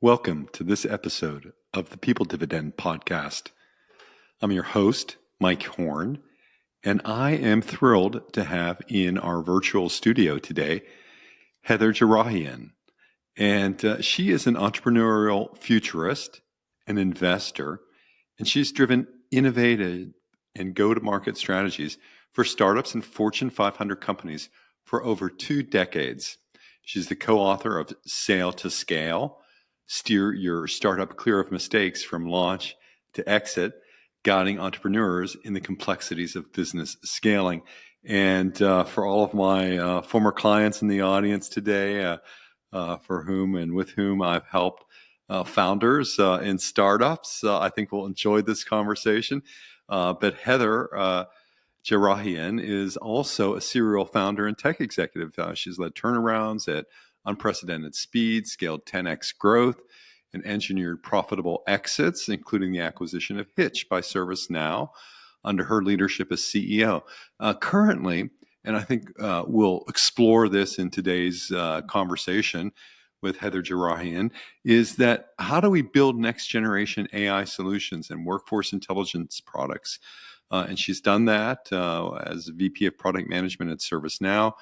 Welcome to this episode of the People Dividend Podcast. I'm your host, Mike Horne, and I am thrilled to have in our virtual studio today Heather Jerahian. And she is an entrepreneurial futurist, an investor, and she's driven innovative and go-to-market strategies for startups and Fortune 500 companies for over 2 decades. She's the co-author of Sail to Scale, Steer Your Startup Clear of Mistakes from Launch to Exit, guiding entrepreneurs in the complexities of business scaling. And for all of my former clients in the audience today, for whom and with whom I've helped founders in startups, I think we'll enjoy this conversation. But Heather Jerahian is also a serial founder and tech executive. She's led turnarounds at unprecedented speed, scaled 10x growth, and engineered profitable exits, including the acquisition of Hitch by ServiceNow under her leadership as CEO. Currently, and I think we'll explore this in today's conversation with Heather Jerahian, is that how do we build next generation AI solutions and workforce intelligence products? And she's done that as VP of Product Management at ServiceNow,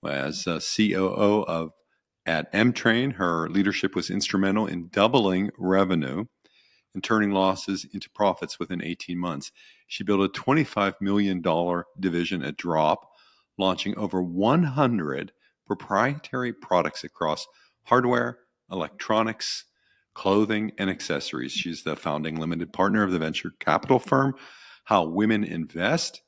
as COO of at M-Train. Her leadership was instrumental in doubling revenue and turning losses into profits within 18 months. She built a $25 million division at Drop, launching over 100 proprietary products across hardware, electronics, clothing, and accessories. She's the founding limited partner of the venture capital firm How Women Invest,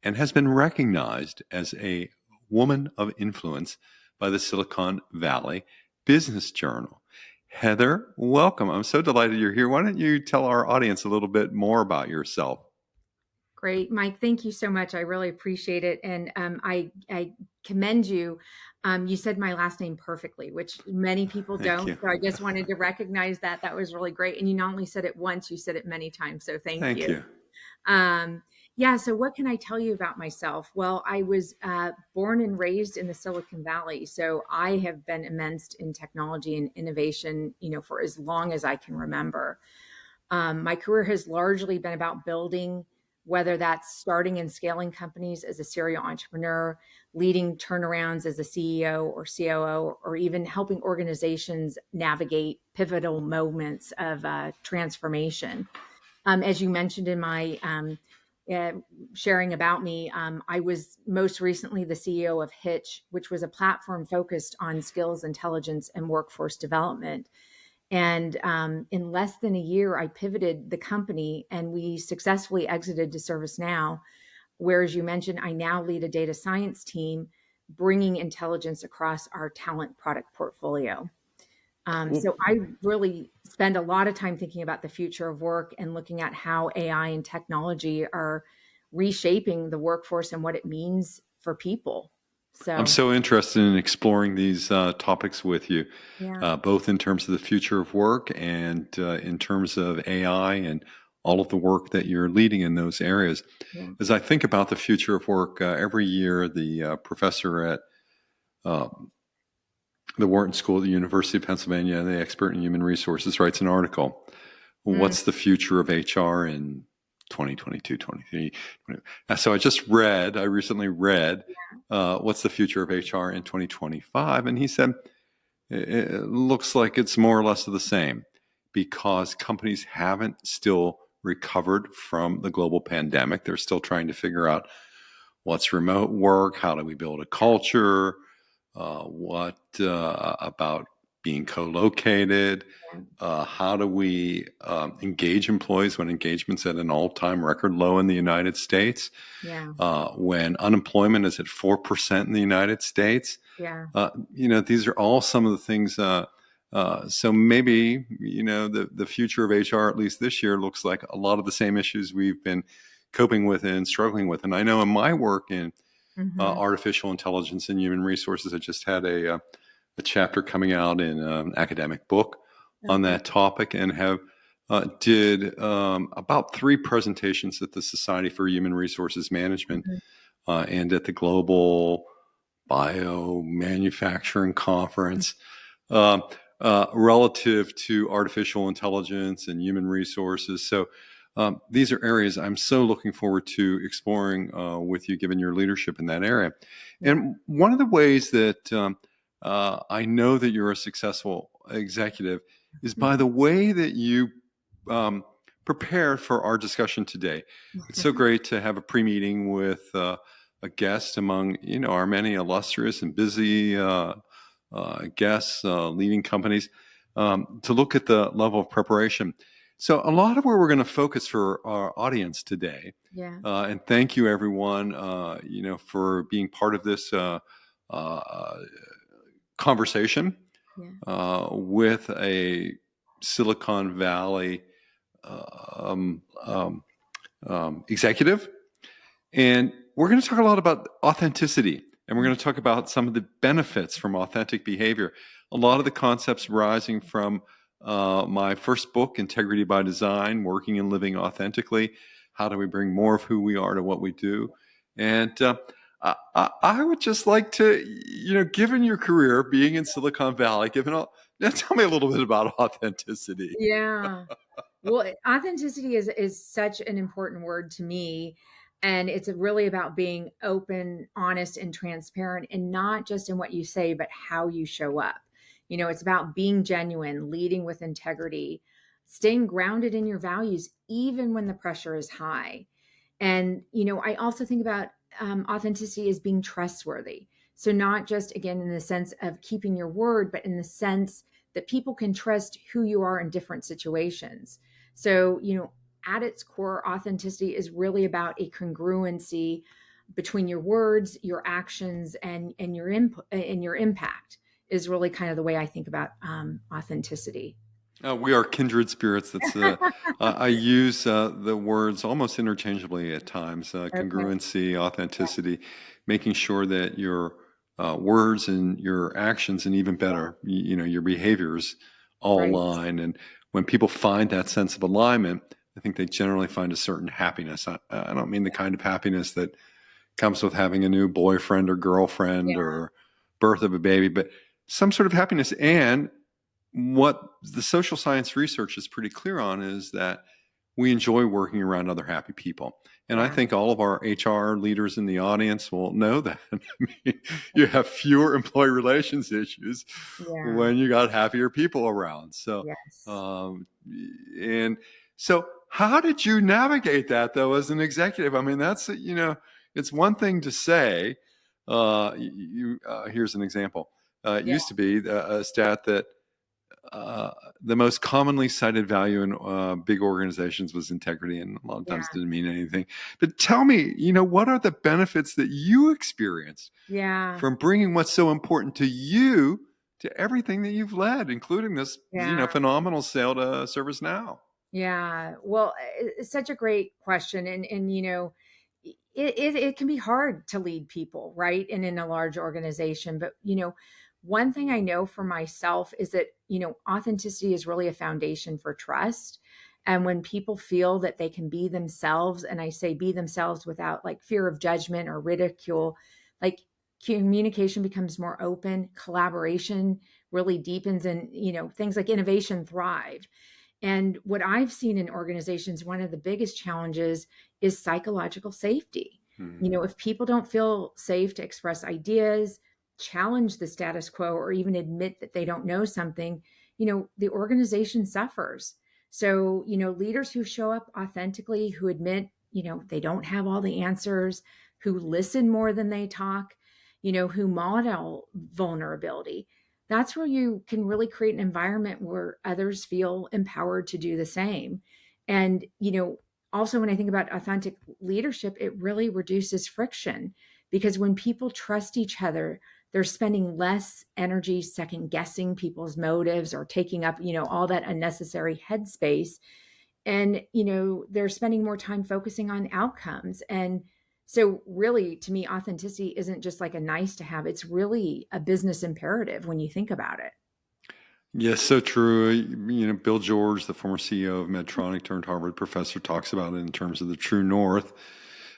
and has been recognized as a woman of influence by the Silicon Valley Business Journal. Heather, welcome. I'm so delighted you're here. Why don't you tell our audience a little bit more about yourself? Great, Mike. Thank you so much. I really appreciate it. And I commend you. You said my last name perfectly, which many people don't. So I just wanted to recognize that. That was really great. And you not only said it once, you said it many times. So thank you. Yeah. So what can I tell you about myself? Well, I was born and raised in the Silicon Valley. So I have been immersed in technology and innovation, for as long as I can remember. My career has largely been about building, whether that's starting and scaling companies as a serial entrepreneur, leading turnarounds as a CEO or COO, or even helping organizations navigate pivotal moments of transformation. As you mentioned in my sharing about me, I was most recently the CEO of Hitch, which was a platform focused on skills, intelligence, and workforce development. And in less than a year, I pivoted the company and we successfully exited to ServiceNow, where, as you mentioned, I now lead a data science team, bringing intelligence across our talent product portfolio. So I really spend a lot of time thinking about the future of work and looking at how AI and technology are reshaping the workforce and what it means for people. So I'm so interested in exploring these topics with you, both in terms of the future of work and in terms of AI and all of the work that you're leading in those areas. Yeah. As I think about the future of work, every year the professor at the Wharton School at the University of Pennsylvania, the expert in human resources, writes an article. What's the future of HR in 2022, 23? So I recently read what's the future of HR in 2025? And he said, it looks like it's more or less of the same because companies haven't still recovered from the global pandemic. They're still trying to figure out what's remote work, how do we build a culture, what about being co-located, how do we engage employees when engagement's at an all-time record low in the United States, when unemployment is at 4% in the United States. These are all some of the things. So maybe, the future of HR, at least this year, looks like a lot of the same issues we've been coping with and struggling with. And I know in my work in artificial intelligence and human resources, I just had a chapter coming out in an academic book on that topic, and have did about 3 presentations at the Society for Human Resources Management and at the Global Biomanufacturing Conference. relative to artificial intelligence and human resources. So these are areas I'm so looking forward to exploring with you, given your leadership in that area. Yeah. And one of the ways that I know that you're a successful executive is by the way that you prepared for our discussion today. It's so great to have a pre-meeting with a guest among our many illustrious and busy guests leading companies to look at the level of preparation. So a lot of where we're going to focus for our audience today, and thank you everyone, for being part of this conversation with a Silicon Valley executive. And we're going to talk a lot about authenticity, and we're going to talk about some of the benefits from authentic behavior. A lot of the concepts rising from my first book, Integrity by Design, Working and Living Authentically. How do we bring more of who we are to what we do? And I would just like to, given your career being in Silicon Valley, tell me a little bit about authenticity. Yeah. Well, authenticity is such an important word to me. And it's really about being open, honest, and transparent, and not just in what you say, but how you show up. It's about being genuine, leading with integrity, staying grounded in your values, even when the pressure is high. And, I also think about authenticity as being trustworthy. So not just, again, in the sense of keeping your word, but in the sense that people can trust who you are in different situations. So, at its core, authenticity is really about a congruency between your words, your actions, and your input and your impact is really kind of the way I think about authenticity. We are kindred spirits. That's I use the words almost interchangeably at times. Congruency, authenticity, making sure that your words and your actions, and even better, your behaviors all align. And when people find that sense of alignment, I think they generally find a certain happiness. I don't mean the kind of happiness that comes with having a new boyfriend or girlfriend or birth of a baby, but some sort of happiness. And what the social science research is pretty clear on is that we enjoy working around other happy people. And I think all of our HR leaders in the audience will know that. I mean, you have fewer employee relations issues when you got happier people around. So, and so how did you navigate that though, as an executive? I mean, that's, it's one thing to say, here's an example. It used to be a stat that the most commonly cited value in big organizations was integrity, and a lot of times didn't mean anything. But tell me, what are the benefits that you experienced from bringing what's so important to you to everything that you've led, including this, phenomenal sale to ServiceNow? Yeah. Well, it's such a great question. And it can be hard to lead people, right? And in a large organization. But, one thing I know for myself is that, authenticity is really a foundation for trust. And when people feel that they can be themselves, and I say be themselves without like fear of judgment or ridicule, like communication becomes more open, collaboration really deepens, and, things like innovation thrive. And what I've seen in organizations, one of the biggest challenges is psychological safety. If people don't feel safe to express ideas, challenge the status quo, or even admit that they don't know something, the organization suffers. So, leaders who show up authentically, who admit, they don't have all the answers, who listen more than they talk, who model vulnerability, that's where you can really create an environment where others feel empowered to do the same. And, also when I think about authentic leadership, it really reduces friction, because when people trust each other, they're spending less energy second guessing people's motives or taking up, all that unnecessary headspace. And, they're spending more time focusing on outcomes. And so really, to me, authenticity isn't just like a nice to have. It's really a business imperative when you think about it. Yes, so true. Bill George, the former CEO of Medtronic turned Harvard professor, talks about it in terms of the true north.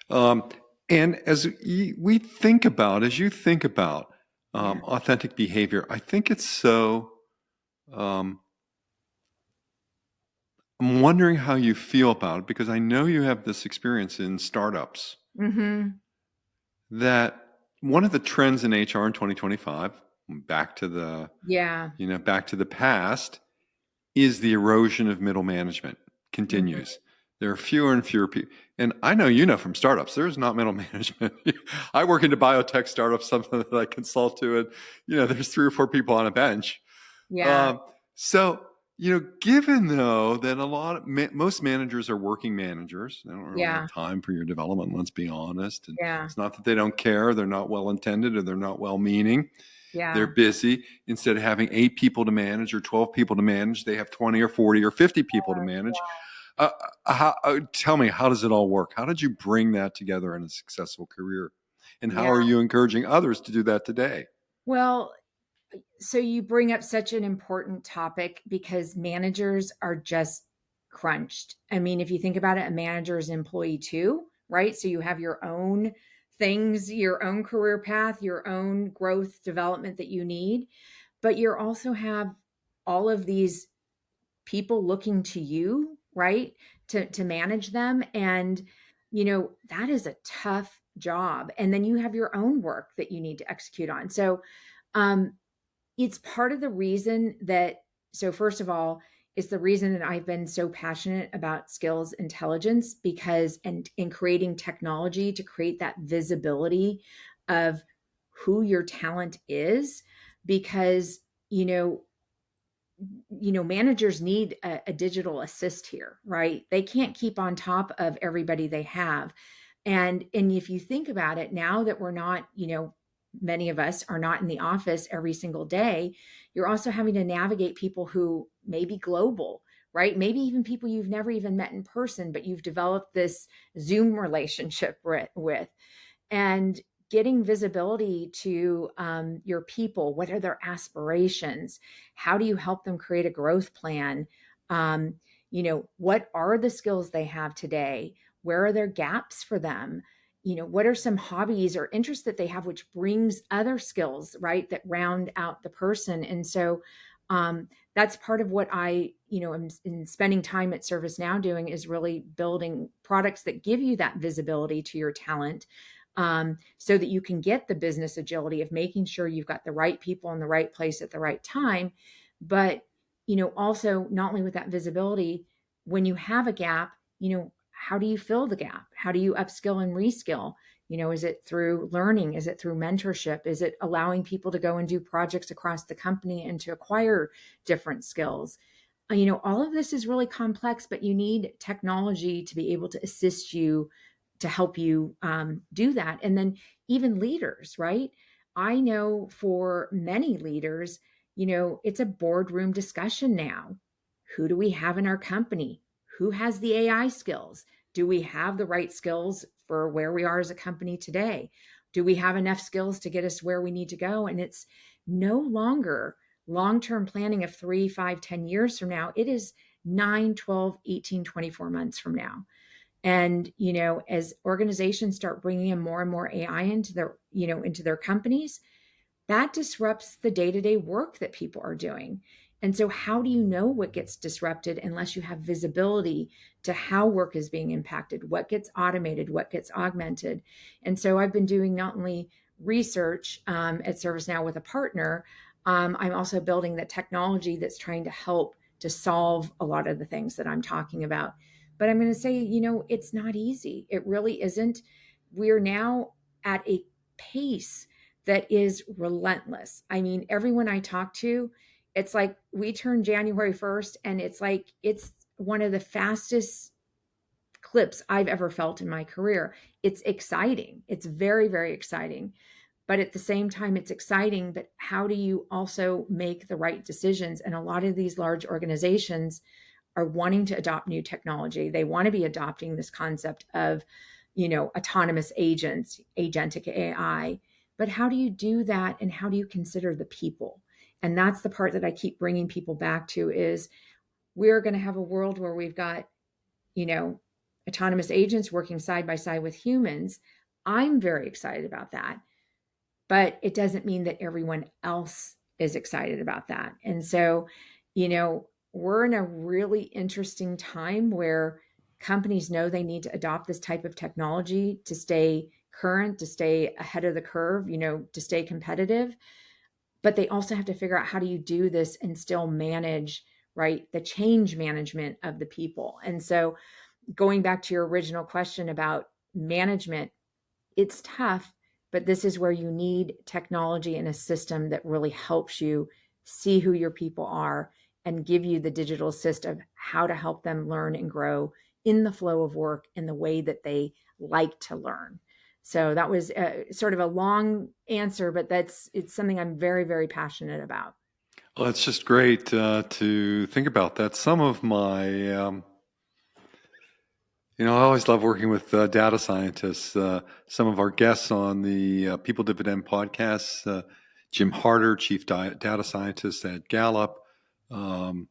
And as you think about authentic behavior, I think it's so Um, I'm wondering how you feel about it, because I know you have this experience in startups, Mm-hmm. that one of the trends in HR in 2025, back to the, Yeah. back to the past, is the erosion of middle management Mm-hmm. continues. There are fewer and fewer people. And I know from startups, there's not middle management. I work into biotech startups, something that I consult to, and there's 3 or 4 people on a bench. Yeah. Um, so, given though that most managers are working managers, they don't really have Yeah. time for your development, let's be honest. And Yeah. it's not that they don't care, they're not well intended, or they're not well meaning. They're Yeah. busy. Instead of having 8 people to manage or 12 people to manage, they have 20 or 40 or 50 people to manage. Tell me, how does it all work? How did you bring that together in a successful career? And how Yeah. are you encouraging others to do that today? Well, so you bring up such an important topic because managers are just crunched. I mean, if you think about it, a manager is an employee too, right? So you have your own things, your own career path, your own growth development that you need, but you also have all of these people looking to you, right? To manage them. And that is a tough job. And then you have your own work that you need to execute on. So um it's part of the reason that, so first of all, it's the reason that I've been so passionate about skills intelligence, because and in creating technology to create that visibility of who your talent is, because managers need a digital assist here, right? They can't keep on top of everybody they have. And if you think about it, now that we're not, many of us are not in the office every single day, you're also having to navigate people who may be global, right? Maybe even people you've never even met in person, but you've developed this Zoom relationship with. And getting visibility to your people. What are their aspirations? How do you help them create a growth plan? um, what are the skills they have today? Where are their gaps for them? What are some hobbies or interests that they have, which brings other skills, right, that round out the person? And so that's part of what I am in spending time at ServiceNow doing, is really building products that give you that visibility to your talent, so that you can get the business agility of making sure you've got the right people in the right place at the right time. But, also not only with that visibility, when you have a gap, how do you fill the gap? How do you upskill and reskill? Is it through learning? Is it through mentorship? Is it allowing people to go and do projects across the company and to acquire different skills? All of this is really complex, but you need technology to be able to assist you, to help you do that. And then even leaders, right? I know for many leaders, it's a boardroom discussion now. Who do we have in our company? Who has the AI skills? Do we have the right skills for where we are as a company today? Do we have enough skills to get us where we need to go? And it's no longer long-term planning of 3, 5, 10 years from now. It is 9, 12, 18, 24 months from now. And as organizations start bringing in more and more AI into their companies, that disrupts the day-to-day work that people are doing. And so how do you know what gets disrupted unless you have visibility to how work is being impacted, what gets automated, what gets augmented? And so I've been doing not only research at ServiceNow with a partner, I'm also building the technology that's trying to help to solve a lot of the things that I'm talking about. But I'm going to say, it's not easy. It really isn't. We're now at a pace that is relentless. I mean, everyone I talk to, it's like we turn January 1st, and it's like it's one of the fastest clips I've ever felt in my career. It's exciting. It's very, very exciting. But at the same time, it's exciting. But how do you also make the right decisions? And a lot of these large organizations are wanting to adopt new technology. They want to be adopting this concept of, autonomous agents, agentic AI. But how do you do that? And how do you consider the people? And that's the part that I keep bringing people back to, is we're going to have a world where we've got, you know, autonomous agents working side by side with humans. I'm very excited about that. But it doesn't mean that everyone else is excited about that. And so we're in a really interesting time where companies know they need to adopt this type of technology to stay current, to stay ahead of the curve, to stay competitive. But they also have to figure out, how do you do this and still manage, right, the change management of the people. And so, going back to your original question about management, it's tough, but this is where you need technology and a system that really helps you see who your people are and give you the digital assist of how to help them learn and grow in the flow of work in the way that they like to learn. So that was sort of a long answer, but it's something I'm very, very passionate about. Well, it's just great to think about that. Some of my I always love working with data scientists. Some of our guests on the People Dividend podcast, Jim Harder, Chief Data Scientist at Gallup. And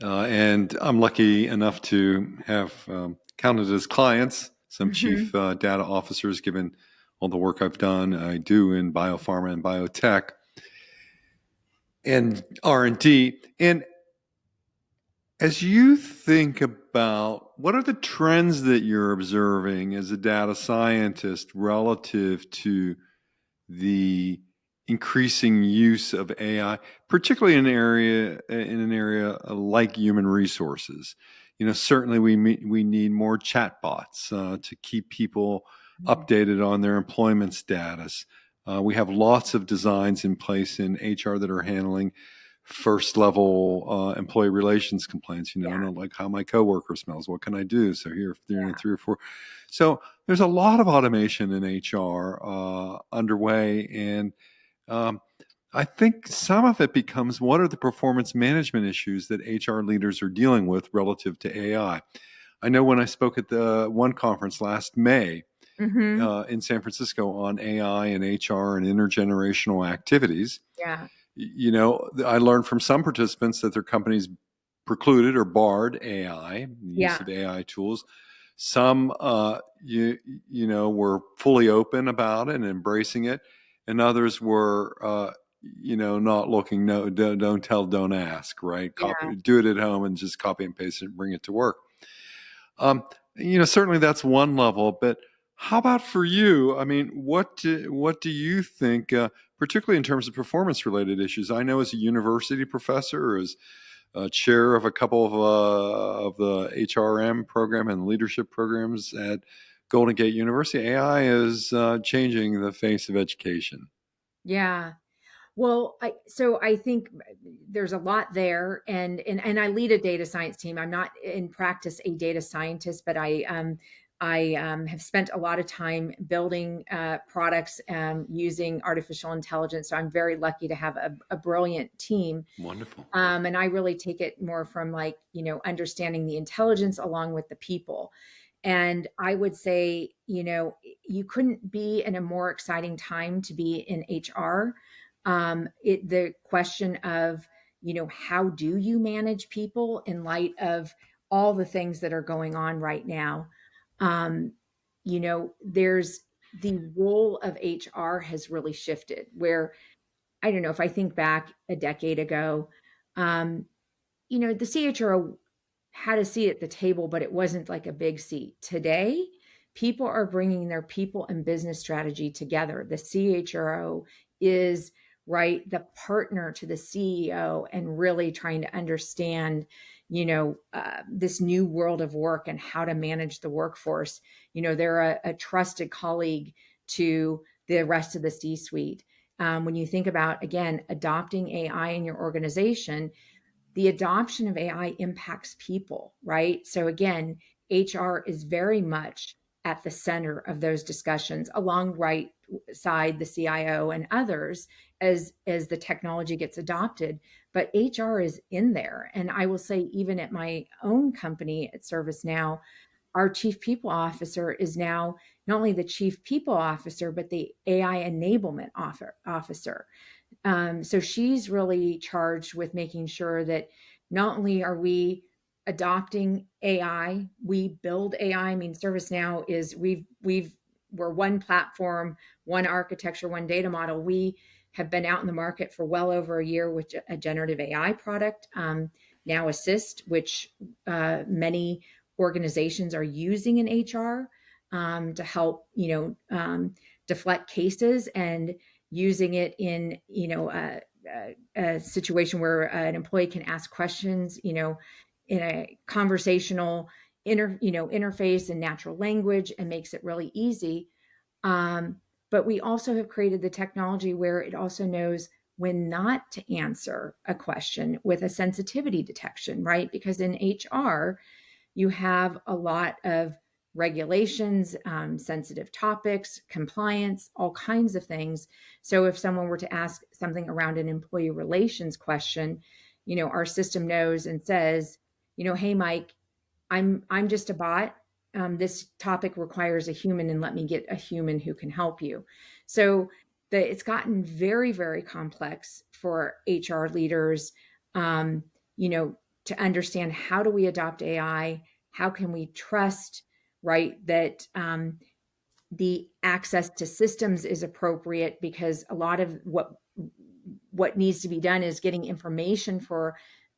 I'm lucky enough to have counted as clients some chief data officers, given all the work I've done, I do in biopharma and biotech and R&D. And as you think about what are the trends that you're observing as a data scientist relative to the increasing use of AI, particularly in an area like human resources? Certainly we need more chatbots to keep people updated on their employment status. We have lots of designs in place in HR that are handling first level employee relations complaints. I don't like how my coworker smells. What can I do? So here, three or four. So there's a lot of automation in HR underway, and I think some of it becomes, what are the performance management issues that HR leaders are dealing with relative to AI? I know when I spoke at the one conference last May in San Francisco on AI and HR and intergenerational activities. Yeah. I learned from some participants that their companies precluded or barred AI, the use of AI tools. Some, were fully open about it and embracing it, and others were, not looking. No, don't tell, don't ask. Right? Do it at home and just copy and paste it and bring it to work. Certainly that's one level, but how about for you? I mean, what do you think, particularly in terms of performance-related issues? I know as a university professor, as chair of a couple of the HRM program and leadership programs at Golden Gate University, AI is changing the face of education. Yeah. Well, I think there's a lot there, and I lead a data science team. I'm not in practice a data scientist, but I have spent a lot of time building products using artificial intelligence. So I'm very lucky to have a brilliant team. Wonderful. And I really take it more from understanding the intelligence along with the people. And I would say, you couldn't be in a more exciting time to be in HR. The question of, how do you manage people in light of all the things that are going on right now? There's the role of HR has really shifted, where, I don't know, if I think back a decade ago, the CHRO had a seat at the table, but it wasn't like a big seat. Today, people are bringing their people and business strategy together. The CHRO is, right, the partner to the CEO and really trying to understand, this new world of work and how to manage the workforce. They're a trusted colleague to the rest of the C-suite. When you think about, again, adopting AI in your organization, the adoption of AI impacts people, right? So again, HR is very much at the center of those discussions, along right side the CIO and others as the technology gets adopted. But HR is in there. And I will say, even at my own company at ServiceNow, our chief people officer is now not only the chief people officer, but the AI enablement officer. So she's really charged with making sure that not only are we adopting AI, we build AI. I mean, ServiceNow is we're one platform, one architecture, one data model. We have been out in the market for well over a year with a generative AI product, Now Assist, which many organizations are using in HR to help, deflect cases, and using it in, a situation where an employee can ask questions, in a conversational interface and natural language, and makes it really easy. But we also have created the technology where it also knows when not to answer a question with a sensitivity detection, right? Because in HR, you have a lot of regulations, sensitive topics, compliance, all kinds of things. So if someone were to ask something around an employee relations question, our system knows and says, hey, Mike, I'm just a bot. This topic requires a human, and let me get a human who can help you. So it's gotten very, very complex for HR leaders, to understand, how do we adopt AI? How can we trust, right, that the access to systems is appropriate? Because a lot of what needs to be done is getting information for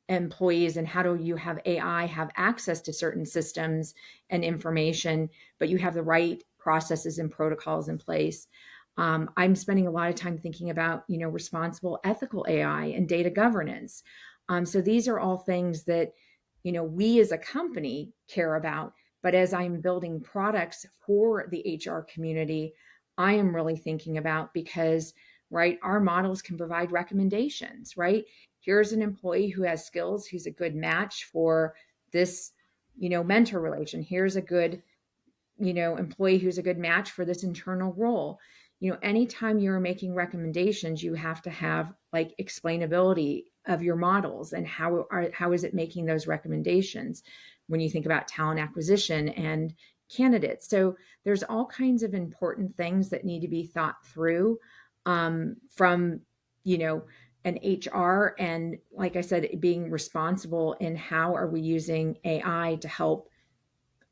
employees, and how do you have AI have access to certain systems and information, but you have the right processes and protocols in place. I'm spending a lot of time thinking about, responsible ethical AI and data governance. So these are all things that, we as a company care about. But as I'm building products for the HR community, I am really thinking about, because, right, our models can provide recommendations, right? Here's an employee who has skills, who's a good match for this, mentor relation. Here's a good, employee who's a good match for this internal role. Anytime you're making recommendations, you have to have like explainability of your models, and how is it making those recommendations when you think about talent acquisition and candidates. So there's all kinds of important things that need to be thought through, from, an HR, and like I said, being responsible in how are we using AI to help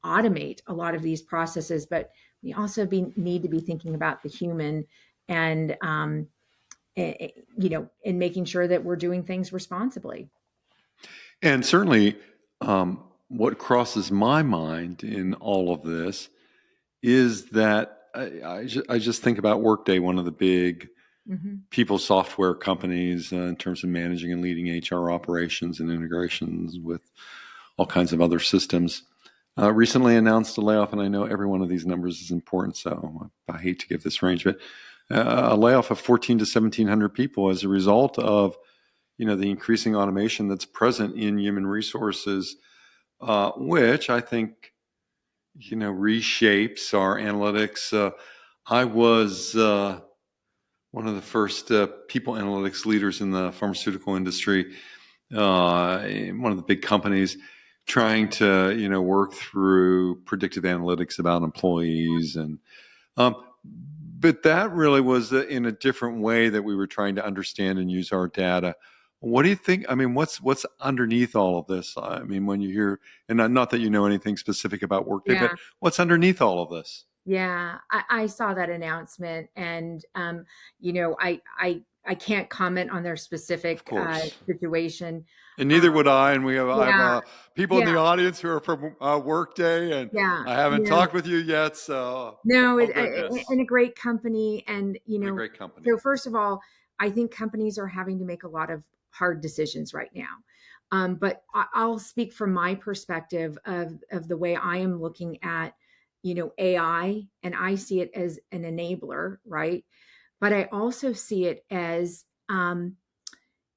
automate a lot of these processes. But we also need to be thinking about the human, and in making sure that we're doing things responsibly. And certainly, what crosses my mind in all of this is that I just think about Workday, one of the big people software companies, in terms of managing and leading HR operations and integrations with all kinds of other systems. Recently announced a layoff, and I know every one of these numbers is important, so I hate to give this range, but a layoff of 1,400 to 1,700 people as a result of, the increasing automation that's present in human resources, which I think, reshapes our analytics. I was one of the first people analytics leaders in the pharmaceutical industry, in one of the big companies, trying to, work through predictive analytics about employees. And but that really was in a different way that we were trying to understand and use our data. What do you think? I mean, what's underneath all of this? I mean, when you hear, and not that you know anything specific about Workday, but what's underneath all of this? Yeah, I saw that announcement, and I can't comment on their specific situation. And neither would I. And I have people in the audience who are from Workday, and I haven't talked with you yet. So no, in a great company, and a great company. So first of all, I think companies are having to make a lot of hard decisions right now. But I'll speak from my perspective of the way I am looking at, AI, and I see it as an enabler, right? But I also see it as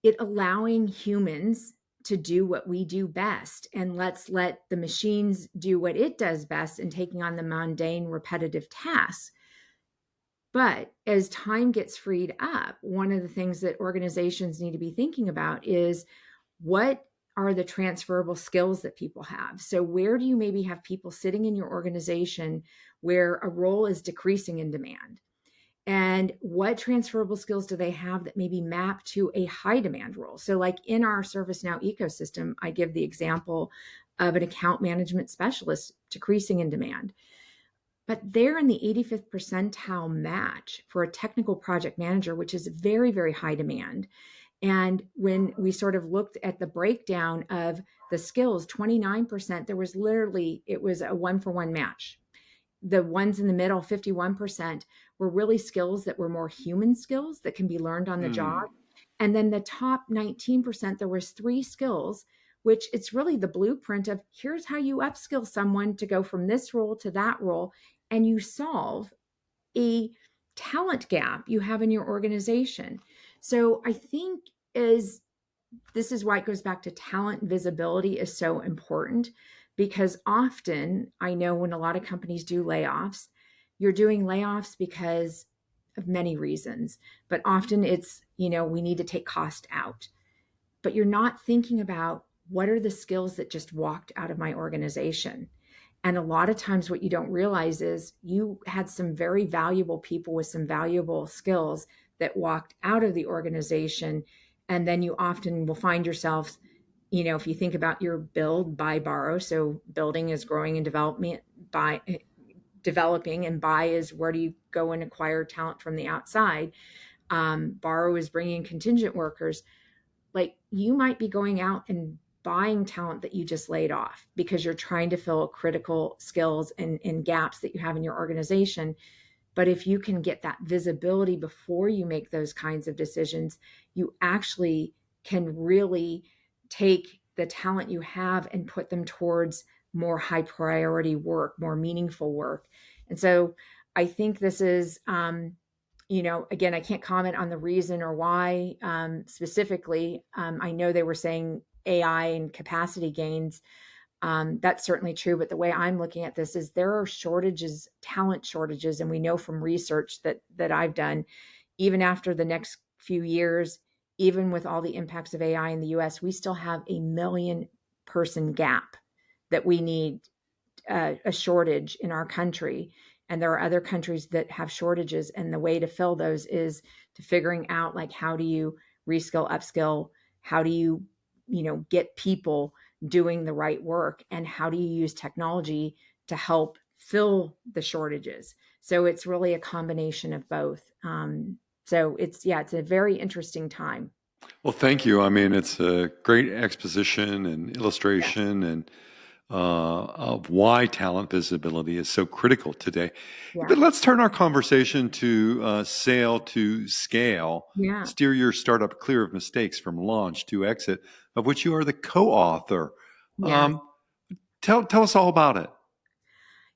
it allowing humans to do what we do best, and let's let the machines do what it does best in taking on the mundane, repetitive tasks. But as time gets freed up, one of the things that organizations need to be thinking about is, what are the transferable skills that people have? So where do you maybe have people sitting in your organization where a role is decreasing in demand? And what transferable skills do they have that maybe map to a high demand role? So like in our ServiceNow ecosystem, I give the example of an account management specialist decreasing in demand. but they're in the 85th percentile match for a technical project manager, which is very, very high demand. And when we sort of looked at the breakdown of the skills, 29%, it was a 1-for-1 match. The ones in the middle, 51%, were really skills that were more human skills that can be learned on the job. And then the top 19%, there was 3 skills, which it's really the blueprint of here's how you upskill someone to go from this role to that role. And you solve a talent gap you have in your organization. So I think this is why it goes back to talent visibility is so important, because often I know when a lot of companies do layoffs, you're doing layoffs because of many reasons, but often it's, we need to take cost out, but you're not thinking about what are the skills that just walked out of my organization. And a lot of times what you don't realize is you had some very valuable people with some valuable skills that walked out of the organization. And then you often will find yourself, if you think about your build, buy, borrow. So building is growing and development, by developing, and buy is where do you go and acquire talent from the outside. Borrow is bringing in contingent workers. Like you might be going out and buying talent that you just laid off because you're trying to fill critical skills and gaps that you have in your organization. But if you can get that visibility before you make those kinds of decisions, you actually can really take the talent you have and put them towards more high priority work, more meaningful work. And so I think this is, again, I can't comment on the reason or why specifically. I know they were saying AI and capacity gains. That's certainly true. But the way I'm looking at this is there are shortages, talent shortages. And we know from research that I've done, even after the next few years, even with all the impacts of AI in the US, we still have a 1 million person gap that we need a shortage in our country. And there are other countries that have shortages. And the way to fill those is to figuring out like, how do you reskill, upskill? How do you, get people doing the right work? And how do you use technology to help fill the shortages? So it's really a combination of both. So it's a very interesting time. Well, thank you. I mean, it's a great exposition and illustration and of why talent visibility is so critical today. Yeah. But let's turn our conversation to sale to scale. Yeah. Steer your startup clear of mistakes from launch to exit, of which you are the co-author. Yeah. Tell us all about it.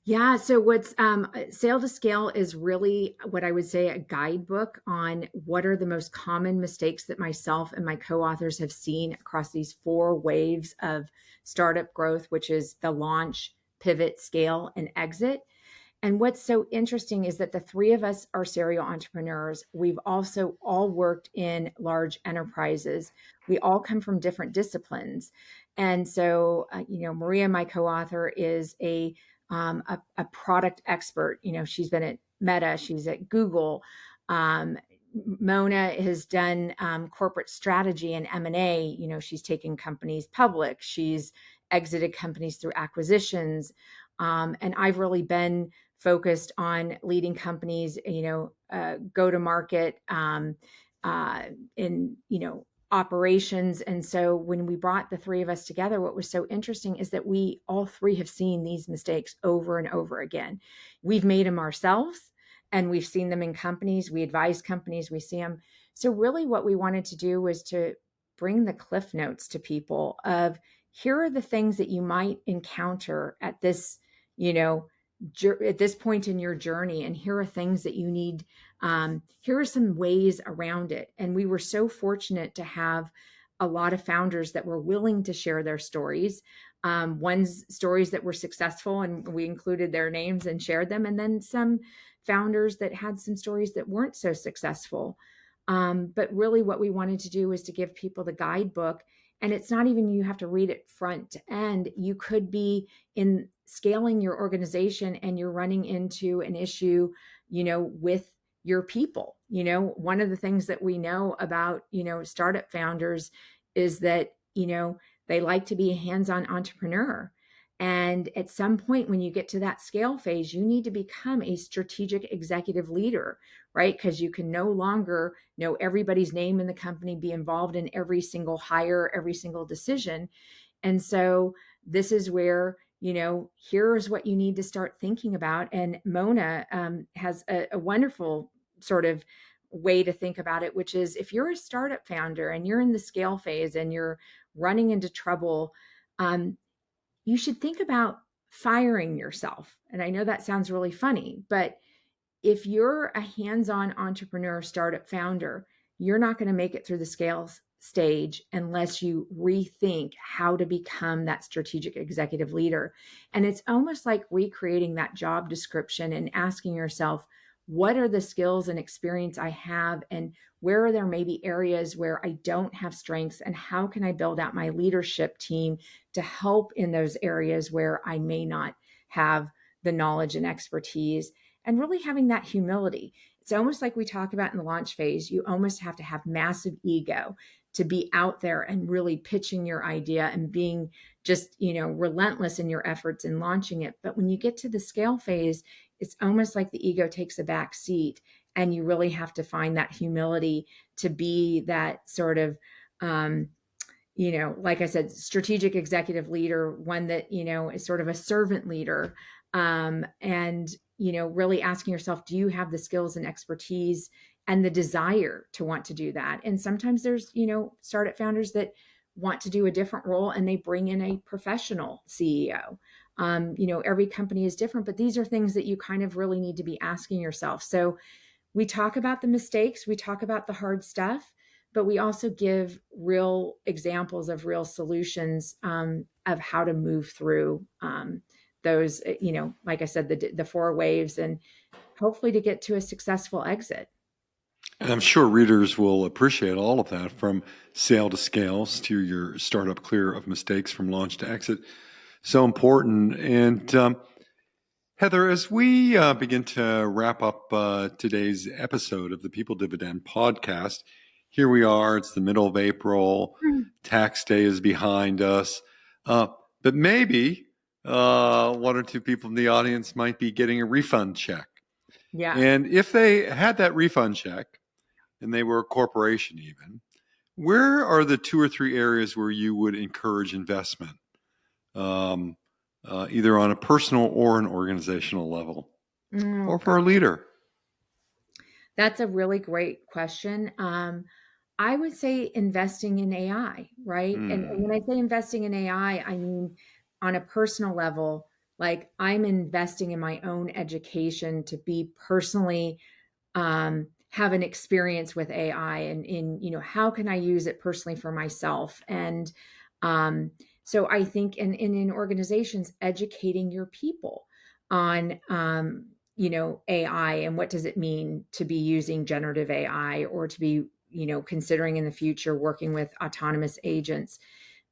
Yeah. So what's Sale to Scale is really what I would say a guidebook on what are the most common mistakes that myself and my co-authors have seen across these 4 waves of startup growth, which is the launch, pivot, scale, and exit. And what's so interesting is that the 3 of us are serial entrepreneurs. We've also all worked in large enterprises. We all come from different disciplines. And so, Maria, my co-author, is a product expert. She's been at Meta, she's at Google. Mona has done corporate strategy and M&A. She's taken companies public. She's exited companies through acquisitions. And I've really been focused on leading companies, go to market in, operations. And so when we brought the 3 of us together, what was so interesting is that we all 3 have seen these mistakes over and over again. We've made them ourselves and we've seen them in companies. We advise companies, we see them. So really what we wanted to do was to bring the cliff notes to people of here are the things that you might encounter at this, at this point in your journey. And here are things that you need. Here are some ways around it. And we were so fortunate to have a lot of founders that were willing to share their stories. One's stories that were successful, and we included their names and shared them. And then some founders that had some stories that weren't so successful. But really what we wanted to do was to give people the guidebook. And it's not even you have to read it front to end. You could be in scaling your organization and you're running into an issue, with your people. One of the things that we know about, startup founders is that, they like to be a hands-on entrepreneur. And at some point, when you get to that scale phase, you need to become a strategic executive leader, right? Because you can no longer know everybody's name in the company, be involved in every single hire, every single decision. And so this is where, here's what you need to start thinking about. And Mona has a wonderful sort of way to think about it, which is if you're a startup founder and you're in the scale phase and you're running into trouble, you should think about firing yourself. And I know that sounds really funny, but if you're a hands-on entrepreneur, startup founder, you're not going to make it through the scale stage unless you rethink how to become that strategic executive leader. And it's almost like recreating that job description and asking yourself, what are the skills and experience I have, and where are there maybe areas where I don't have strengths, and how can I build out my leadership team to help in those areas where I may not have the knowledge and expertise, and really having that humility. It's almost like we talk about in the launch phase, you almost have to have massive ego to be out there and really pitching your idea and being just, relentless in your efforts in launching it. But when you get to the scale phase, it's almost like the ego takes a back seat, and you really have to find that humility to be that sort of, like I said, strategic executive leader, one that, is sort of a servant leader. And, really asking yourself, do you have the skills and expertise and the desire to want to do that? And sometimes there's, startup founders that want to do a different role and they bring in a professional CEO. Every company is different, but these are things that you kind of really need to be asking yourself. So we talk about the mistakes, we talk about the hard stuff, but we also give real examples of real solutions of how to move through those, like I said, the four waves, and hopefully to get to a successful exit. And I'm sure readers will appreciate all of that, from sale to scales to your startup clear of mistakes from launch to exit. So important. And Heather, as we begin to wrap up today's episode of the People Dividend Podcast, here we are. It's the middle of April. Tax day is behind us. But maybe one or two people in the audience might be getting a refund check. Yeah. And if they had that refund check and they were a corporation even, where are the two or three areas where you would encourage investment, either on a personal or an organizational level, or for a leader? That's a really great question. I would say investing in AI, right? And when I say investing in AI, I mean on a personal level, like I'm investing in my own education to be personally have an experience with AI, and in how can I use it personally for myself. And so I think in organizations, educating your people on AI, and what does it mean to be using generative AI, or to be considering in the future working with autonomous agents.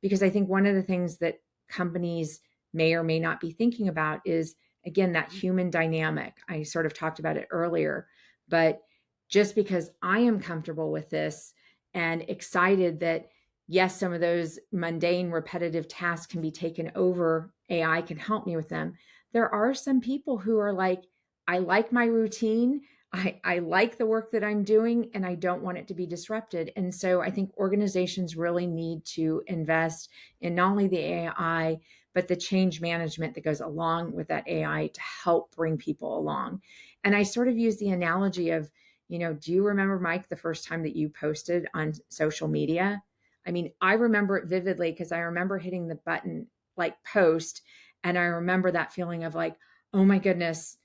Because I think one of the things that companies may or may not be thinking about is, again, that human dynamic. I sort of talked about it earlier, but just because I am comfortable with this and excited that, yes, some of those mundane, repetitive tasks can be taken over, AI can help me with them. There are some people who are like, I like my routine. I like the work that I'm doing, and I don't want it to be disrupted. And so I think organizations really need to invest in not only the AI, but the change management that goes along with that AI to help bring people along. And I sort of use the analogy of, do you remember, Mike, the first time that you posted on social media? I mean, I remember it vividly because I remember hitting the button like post, and I remember that feeling of like, oh my goodness,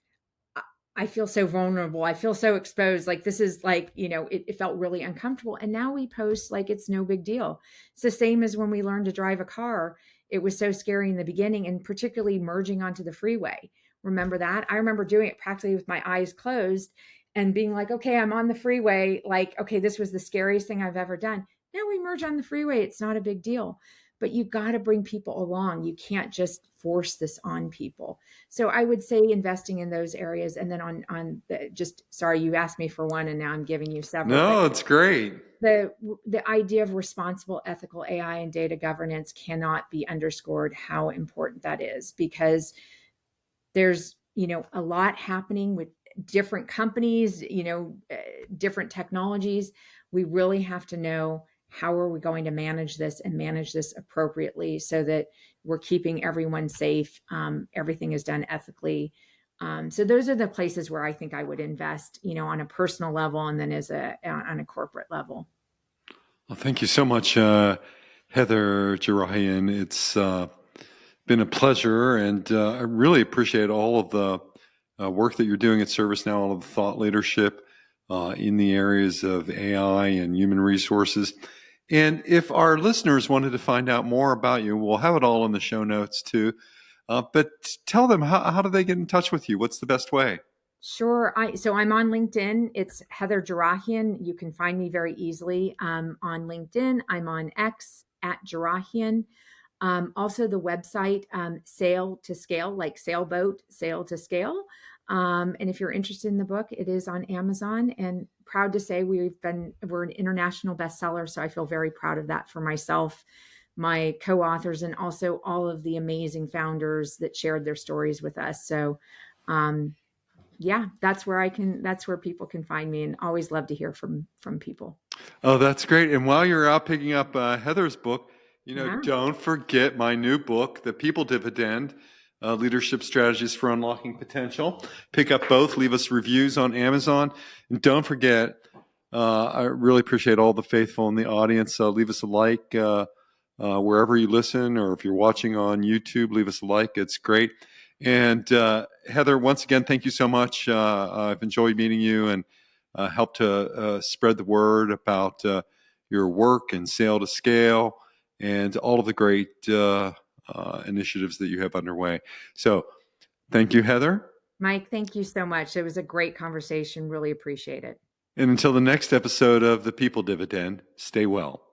I feel so vulnerable. I feel so exposed. Like this is like, it felt really uncomfortable. And now we post like it's no big deal. It's the same as when we learned to drive a car. It was so scary in the beginning, and particularly merging onto the freeway. Remember that? I remember doing it practically with my eyes closed and being like, okay, I'm on the freeway. Like, okay, this was the scariest thing I've ever done. Now we merge on the freeway. It's not a big deal. but you got to bring people along. You can't just force this on people. So I would say investing in those areas. And then on the, just, sorry, you asked me for one and now I'm giving you several. No, it's great. The idea of responsible, ethical AI and data governance cannot be underscored how important that is, because there's, a lot happening with different companies, different technologies. We really have to know, how are we going to manage this and manage this appropriately so that we're keeping everyone safe. Everything is done ethically. So those are the places where I think I would invest, on a personal level and then on a corporate level. Well, thank you so much, Heather Jerahian. It's been a pleasure, and I really appreciate all of the work that you're doing at ServiceNow, all of the thought leadership in the areas of AI and human resources. And if our listeners wanted to find out more about you, we'll have it all in the show notes too. But tell them, how do they get in touch with you? What's the best way? Sure. So I'm on LinkedIn. It's Heather Jerahian. You can find me very easily on LinkedIn. I'm on X at Jerrehian. Also the website, Sail to Scale, like sailboat, Sail to Scale. And if you're interested in the book, it is on Amazon, and proud to say we're an international bestseller. So I feel very proud of that for myself, my co-authors, and also all of the amazing founders that shared their stories with us. So, yeah, that's where people can find me, and always love to hear from people. Oh, that's great. And while you're out picking up Heather's book, don't forget my new book, The People Dividend, Leadership Strategies for Unlocking Potential. Pick up both, leave us reviews on Amazon. And don't forget, I really appreciate all the faithful in the audience. Leave us a like wherever you listen, or if you're watching on YouTube, leave us a like. It's great. And Heather, once again, thank you so much. I've enjoyed meeting you and helped to spread the word about your work and Sail to Scale and all of the great initiatives that you have underway. So thank you, Heather. Mike, thank you so much. It was a great conversation. Really appreciate it. And until the next episode of The People Dividend, stay well.